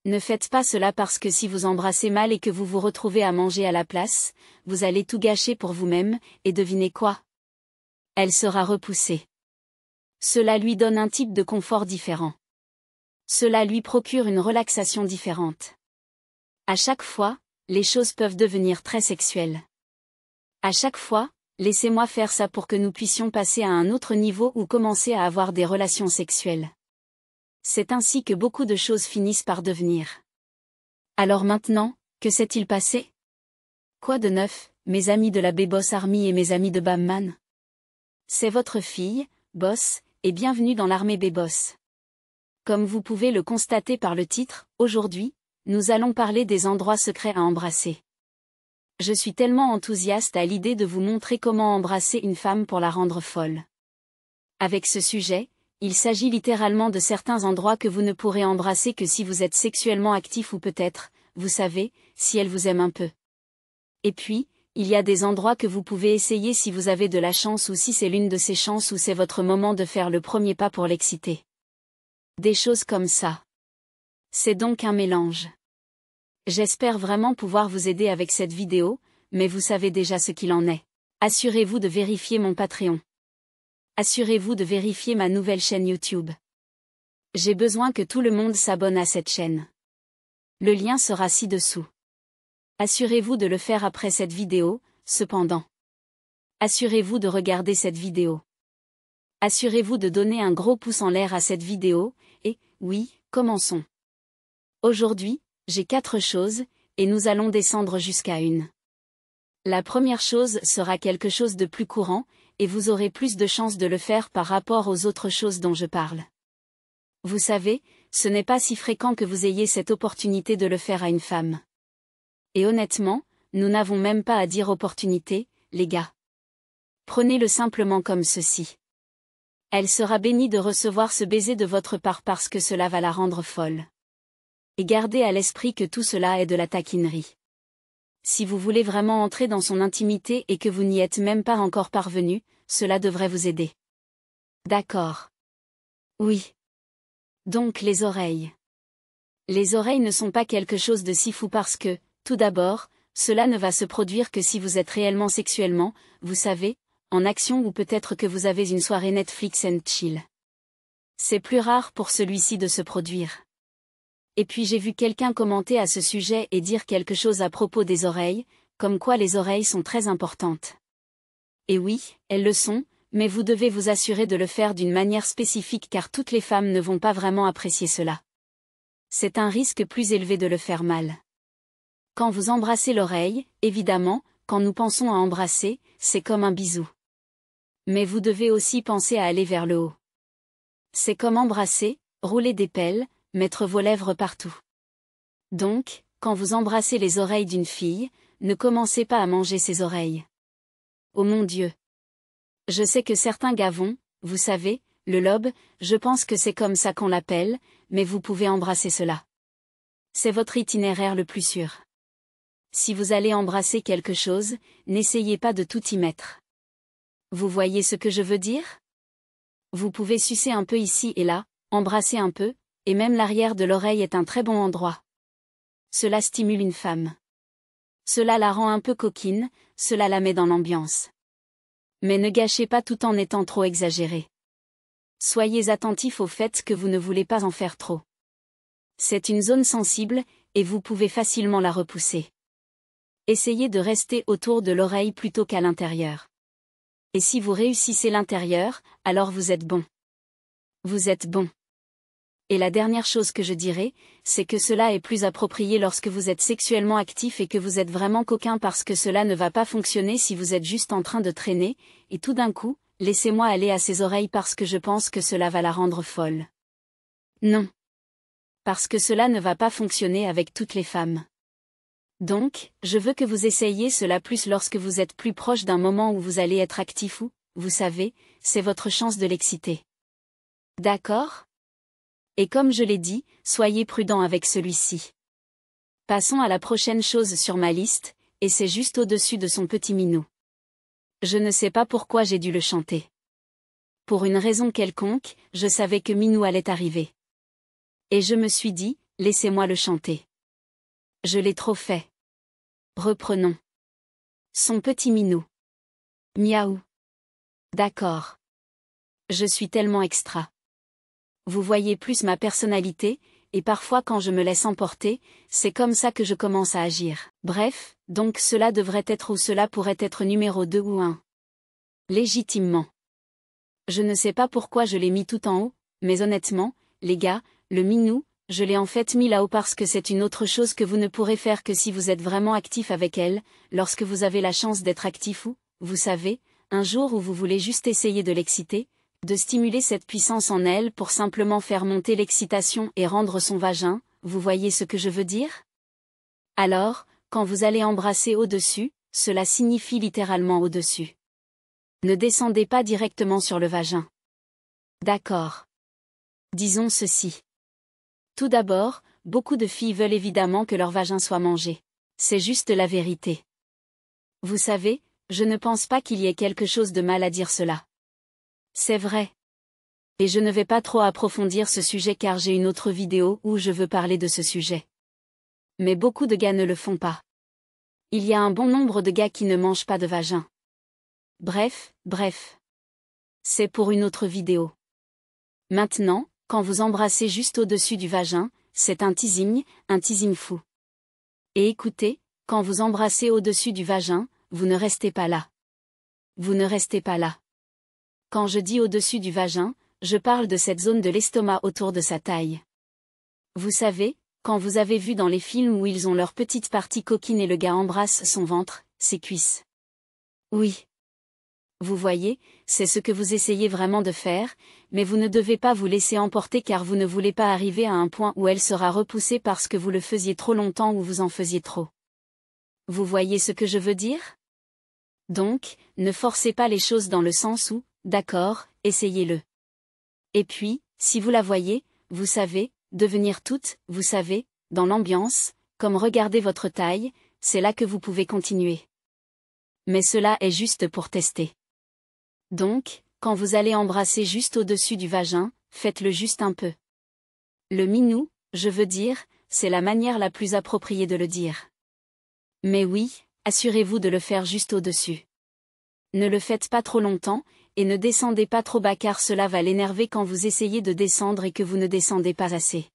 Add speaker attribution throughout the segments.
Speaker 1: Ne faites pas cela parce que si vous embrassez mal et que vous vous retrouvez à manger à la place, vous allez tout gâcher pour vous-même, et devinez quoi? Elle sera repoussée. Cela lui donne un type de confort différent. Cela lui procure une relaxation différente. À chaque fois, les choses peuvent devenir très sexuelles. À chaque fois, laissez-moi faire ça pour que nous puissions passer à un autre niveau ou commencer à avoir des relations sexuelles. C'est ainsi que beaucoup de choses finissent par devenir. Alors maintenant, que s'est-il passé? Quoi de neuf, mes amis de la B-Boss Army et mes amis de Bamman? C'est votre fille, Boss, et bienvenue dans l'armée B-Boss. Comme vous pouvez le constater par le titre, aujourd'hui, nous allons parler des endroits secrets à embrasser. Je suis tellement enthousiaste à l'idée de vous montrer comment embrasser une femme pour la rendre folle. Avec ce sujet, il s'agit littéralement de certains endroits que vous ne pourrez embrasser que si vous êtes sexuellement actif ou peut-être, vous savez, si elle vous aime un peu. Et puis, il y a des endroits que vous pouvez essayer si vous avez de la chance ou si c'est l'une de ces chances ou c'est votre moment de faire le premier pas pour l'exciter. Des choses comme ça. C'est donc un mélange. J'espère vraiment pouvoir vous aider avec cette vidéo, mais vous savez déjà ce qu'il en est. Assurez-vous de vérifier mon Patreon. Assurez-vous de vérifier ma nouvelle chaîne YouTube. J'ai besoin que tout le monde s'abonne à cette chaîne. Le lien sera ci-dessous. Assurez-vous de le faire après cette vidéo, cependant. Assurez-vous de regarder cette vidéo. Assurez-vous de donner un gros pouce en l'air à cette vidéo, et, oui, commençons. Aujourd'hui, j'ai 4 choses, et nous allons descendre jusqu'à 1. La première chose sera quelque chose de plus courant, et vous aurez plus de chances de le faire par rapport aux autres choses dont je parle. Vous savez, ce n'est pas si fréquent que vous ayez cette opportunité de le faire à une femme. Et honnêtement, nous n'avons même pas à dire opportunité, les gars. Prenez-le simplement comme ceci. Elle sera bénie de recevoir ce baiser de votre part parce que cela va la rendre folle. Et gardez à l'esprit que tout cela est de la taquinerie. Si vous voulez vraiment entrer dans son intimité et que vous n'y êtes même pas encore parvenu, cela devrait vous aider. D'accord. Oui. Donc les oreilles. Les oreilles ne sont pas quelque chose de si fou parce que, tout d'abord, cela ne va se produire que si vous êtes réellement sexuellement, vous savez, en action ou peut-être que vous avez une soirée Netflix and chill. C'est plus rare pour celui-ci de se produire. Et puis j'ai vu quelqu'un commenter à ce sujet et dire quelque chose à propos des oreilles, comme quoi les oreilles sont très importantes. Et oui, elles le sont, mais vous devez vous assurer de le faire d'une manière spécifique car toutes les femmes ne vont pas vraiment apprécier cela. C'est un risque plus élevé de le faire mal. Quand vous embrassez l'oreille, évidemment, quand nous pensons à embrasser, c'est comme un bisou. Mais vous devez aussi penser à aller vers le haut. C'est comme embrasser, rouler des pelles, mettre vos lèvres partout. Donc, quand vous embrassez les oreilles d'une fille, ne commencez pas à manger ses oreilles. Oh mon Dieu! Je sais que certains gars vont, vous savez, le lobe, je pense que c'est comme ça qu'on l'appelle, mais vous pouvez embrasser cela. C'est votre itinéraire le plus sûr. Si vous allez embrasser quelque chose, n'essayez pas de tout y mettre. Vous voyez ce que je veux dire? Vous pouvez sucer un peu ici et là, embrasser un peu, et même l'arrière de l'oreille est un très bon endroit. Cela stimule une femme. Cela la rend un peu coquine, cela la met dans l'ambiance. Mais ne gâchez pas tout en étant trop exagéré. Soyez attentif au fait que vous ne voulez pas en faire trop. C'est une zone sensible, et vous pouvez facilement la repousser. Essayez de rester autour de l'oreille plutôt qu'à l'intérieur. Et si vous réussissez l'intérieur, alors vous êtes bon. Vous êtes bon. Et la dernière chose que je dirais, c'est que cela est plus approprié lorsque vous êtes sexuellement actif et que vous êtes vraiment coquin parce que cela ne va pas fonctionner si vous êtes juste en train de traîner, et tout d'un coup, laissez-moi aller à ses oreilles parce que je pense que cela va la rendre folle. Non. Parce que cela ne va pas fonctionner avec toutes les femmes. Donc, je veux que vous essayiez cela plus lorsque vous êtes plus proche d'un moment où vous allez être actif ou, vous savez, c'est votre chance de l'exciter. D'accord ? Et comme je l'ai dit, soyez prudent avec celui-ci. Passons à la prochaine chose sur ma liste, et c'est juste au-dessus de son petit minou. Je ne sais pas pourquoi j'ai dû le chanter. Pour une raison quelconque, je savais que Minou allait arriver. Et je me suis dit, laissez-moi le chanter. Je l'ai trop fait. Reprenons. Son petit minou. Miaou. D'accord. Je suis tellement extra. Vous voyez plus ma personnalité, et parfois quand je me laisse emporter, c'est comme ça que je commence à agir. Bref, donc cela devrait être ou cela pourrait être numéro 2 ou 1. Légitimement. Je ne sais pas pourquoi je l'ai mis tout en haut, mais honnêtement, les gars, le minou, je l'ai en fait mis là-haut parce que c'est une autre chose que vous ne pourrez faire que si vous êtes vraiment actif avec elle, lorsque vous avez la chance d'être actif ou, vous savez, un jour où vous voulez juste essayer de l'exciter, de stimuler cette puissance en elle pour simplement faire monter l'excitation et rendre son vagin, vous voyez ce que je veux dire? Alors, quand vous allez embrasser au-dessus, cela signifie littéralement au-dessus. Ne descendez pas directement sur le vagin. D'accord. Disons ceci. Tout d'abord, beaucoup de filles veulent évidemment que leur vagin soit mangé. C'est juste la vérité. Vous savez, je ne pense pas qu'il y ait quelque chose de mal à dire cela. C'est vrai. Et je ne vais pas trop approfondir ce sujet car j'ai une autre vidéo où je veux parler de ce sujet. Mais beaucoup de gars ne le font pas. Il y a un bon nombre de gars qui ne mangent pas de vagin. Bref. C'est pour une autre vidéo. Maintenant, quand vous embrassez juste au-dessus du vagin, c'est un teasing fou. Et écoutez, quand vous embrassez au-dessus du vagin, vous ne restez pas là. Vous ne restez pas là. Quand je dis au-dessus du vagin, je parle de cette zone de l'estomac autour de sa taille. Vous savez, quand vous avez vu dans les films où ils ont leur petite partie coquine et le gars embrasse son ventre, ses cuisses. Oui. Vous voyez, c'est ce que vous essayez vraiment de faire, mais vous ne devez pas vous laisser emporter car vous ne voulez pas arriver à un point où elle sera repoussée parce que vous le faisiez trop longtemps ou vous en faisiez trop. Vous voyez ce que je veux dire? Donc, ne forcez pas les choses dans le sens où, d'accord, essayez-le. Et puis, si vous la voyez, vous savez, devenir toute, vous savez, dans l'ambiance, comme regarder votre taille, c'est là que vous pouvez continuer. Mais cela est juste pour tester. Donc, quand vous allez embrasser juste au-dessus du vagin, faites-le juste un peu. Le minou, je veux dire, c'est la manière la plus appropriée de le dire. Mais oui, assurez-vous de le faire juste au-dessus. Ne le faites pas trop longtemps, et ne descendez pas trop bas car cela va l'énerver quand vous essayez de descendre et que vous ne descendez pas assez.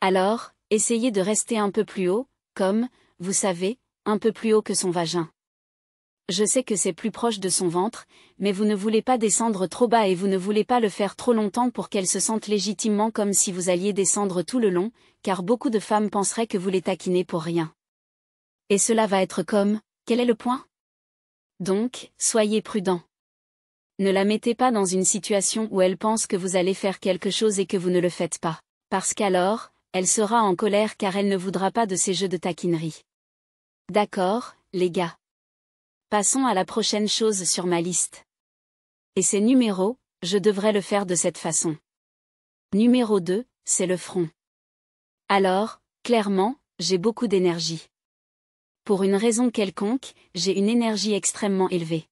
Speaker 1: Alors, essayez de rester un peu plus haut, comme, vous savez, un peu plus haut que son vagin. Je sais que c'est plus proche de son ventre, mais vous ne voulez pas descendre trop bas et vous ne voulez pas le faire trop longtemps pour qu'elle se sente légitimement comme si vous alliez descendre tout le long, car beaucoup de femmes penseraient que vous les taquinez pour rien. Et cela va être comme, quel est le point? Donc, soyez prudent. Ne la mettez pas dans une situation où elle pense que vous allez faire quelque chose et que vous ne le faites pas, parce qu'alors, elle sera en colère car elle ne voudra pas de ces jeux de taquinerie. D'accord, les gars. Passons à la prochaine chose sur ma liste. Et c'est numéro, je devrais le faire de cette façon. Numéro 2, c'est le front. Alors, clairement, j'ai beaucoup d'énergie. Pour une raison quelconque, j'ai une énergie extrêmement élevée.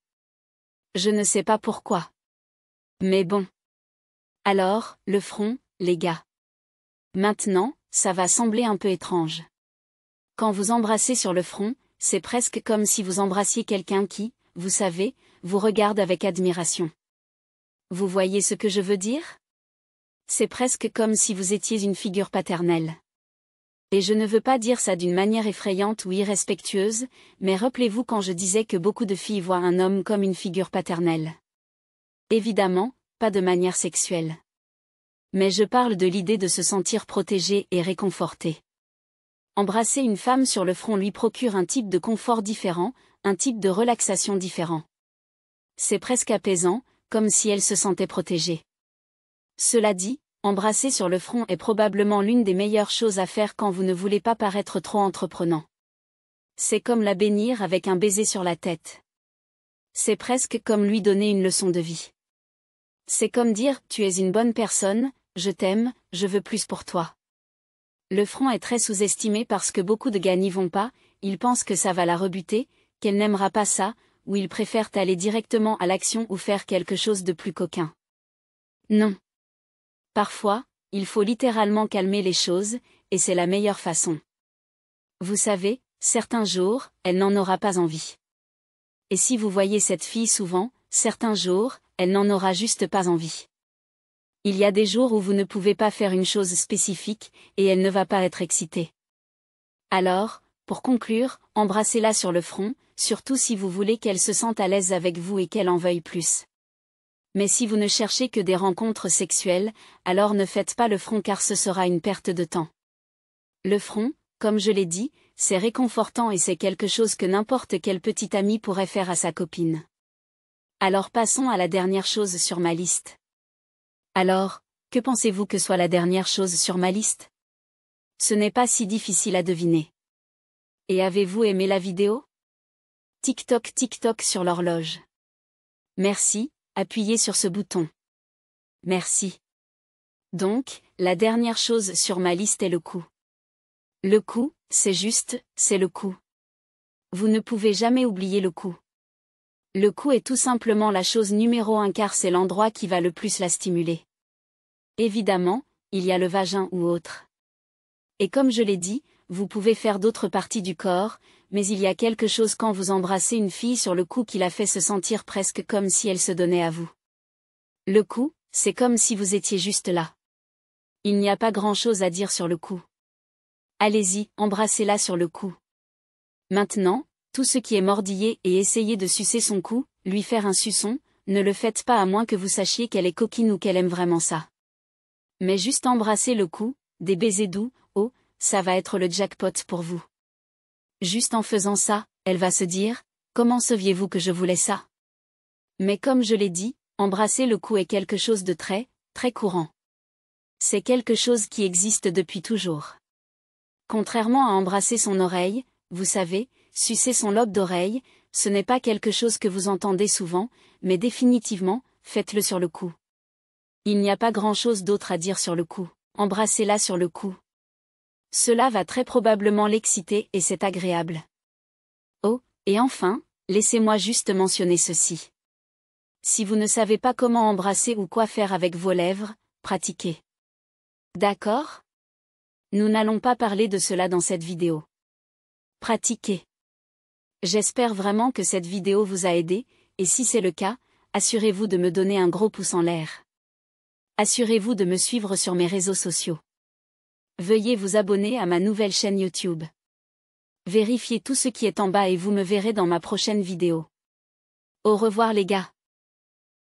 Speaker 1: Je ne sais pas pourquoi. Mais bon. Alors, le front, les gars. Maintenant, ça va sembler un peu étrange. Quand vous embrassez sur le front, c'est presque comme si vous embrassiez quelqu'un qui, vous savez, vous regarde avec admiration. Vous voyez ce que je veux dire? C'est presque comme si vous étiez une figure paternelle. Et je ne veux pas dire ça d'une manière effrayante ou irrespectueuse, mais rappelez-vous quand je disais que beaucoup de filles voient un homme comme une figure paternelle. Évidemment, pas de manière sexuelle. Mais je parle de l'idée de se sentir protégée et réconfortée. Embrasser une femme sur le front lui procure un type de confort différent, un type de relaxation différent. C'est presque apaisant, comme si elle se sentait protégée. Cela dit, embrasser sur le front est probablement l'une des meilleures choses à faire quand vous ne voulez pas paraître trop entreprenant. C'est comme la bénir avec un baiser sur la tête. C'est presque comme lui donner une leçon de vie. C'est comme dire « Tu es une bonne personne, je t'aime, je veux plus pour toi ». Le front est très sous-estimé parce que beaucoup de gars n'y vont pas, ils pensent que ça va la rebuter, qu'elle n'aimera pas ça, ou ils préfèrent aller directement à l'action ou faire quelque chose de plus coquin. Non. Parfois, il faut littéralement calmer les choses, et c'est la meilleure façon. Vous savez, certains jours, elle n'en aura pas envie. Et si vous voyez cette fille souvent, certains jours, elle n'en aura juste pas envie. Il y a des jours où vous ne pouvez pas faire une chose spécifique, et elle ne va pas être excitée. Alors, pour conclure, embrassez-la sur le front, surtout si vous voulez qu'elle se sente à l'aise avec vous et qu'elle en veuille plus. Mais si vous ne cherchez que des rencontres sexuelles, alors ne faites pas le front car ce sera une perte de temps. Le front, comme je l'ai dit, c'est réconfortant et c'est quelque chose que n'importe quel petit ami pourrait faire à sa copine. Alors passons à la dernière chose sur ma liste. Alors, que pensez-vous que soit la dernière chose sur ma liste? Ce n'est pas si difficile à deviner. Et avez-vous aimé la vidéo? TikTok TikTok sur l'horloge. Merci, appuyez sur ce bouton. Merci. Donc, la dernière chose sur ma liste est le cou. Le cou, c'est juste, c'est le cou. Vous ne pouvez jamais oublier le cou. Le cou est tout simplement la chose numéro 1 car c'est l'endroit qui va le plus la stimuler. Évidemment, il y a le vagin ou autre. Et comme je l'ai dit, vous pouvez faire d'autres parties du corps, mais il y a quelque chose quand vous embrassez une fille sur le cou qui la fait se sentir presque comme si elle se donnait à vous. Le cou, c'est comme si vous étiez juste là. Il n'y a pas grand-chose à dire sur le cou. Allez-y, embrassez-la sur le cou. Maintenant, tout ce qui est mordiller et essayer de sucer son cou, lui faire un suçon, ne le faites pas à moins que vous sachiez qu'elle est coquine ou qu'elle aime vraiment ça. Mais juste embrasser le cou, des baisers doux, oh, ça va être le jackpot pour vous. Juste en faisant ça, elle va se dire, comment saviez-vous que je voulais ça? Mais comme je l'ai dit, embrasser le cou est quelque chose de très, très courant. C'est quelque chose qui existe depuis toujours. Contrairement à embrasser son oreille, vous savez, sucer son lobe d'oreille, ce n'est pas quelque chose que vous entendez souvent, mais définitivement, faites-le sur le cou. Il n'y a pas grand-chose d'autre à dire sur le cou. Embrassez-la sur le cou. Cela va très probablement l'exciter et c'est agréable. Oh, et enfin, laissez-moi juste mentionner ceci. Si vous ne savez pas comment embrasser ou quoi faire avec vos lèvres, pratiquez. D'accord? Nous n'allons pas parler de cela dans cette vidéo. Pratiquez. J'espère vraiment que cette vidéo vous a aidé, et si c'est le cas, assurez-vous de me donner un gros pouce en l'air. Assurez-vous de me suivre sur mes réseaux sociaux. Veuillez vous abonner à ma nouvelle chaîne YouTube. Vérifiez tout ce qui est en bas et vous me verrez dans ma prochaine vidéo. Au revoir les gars.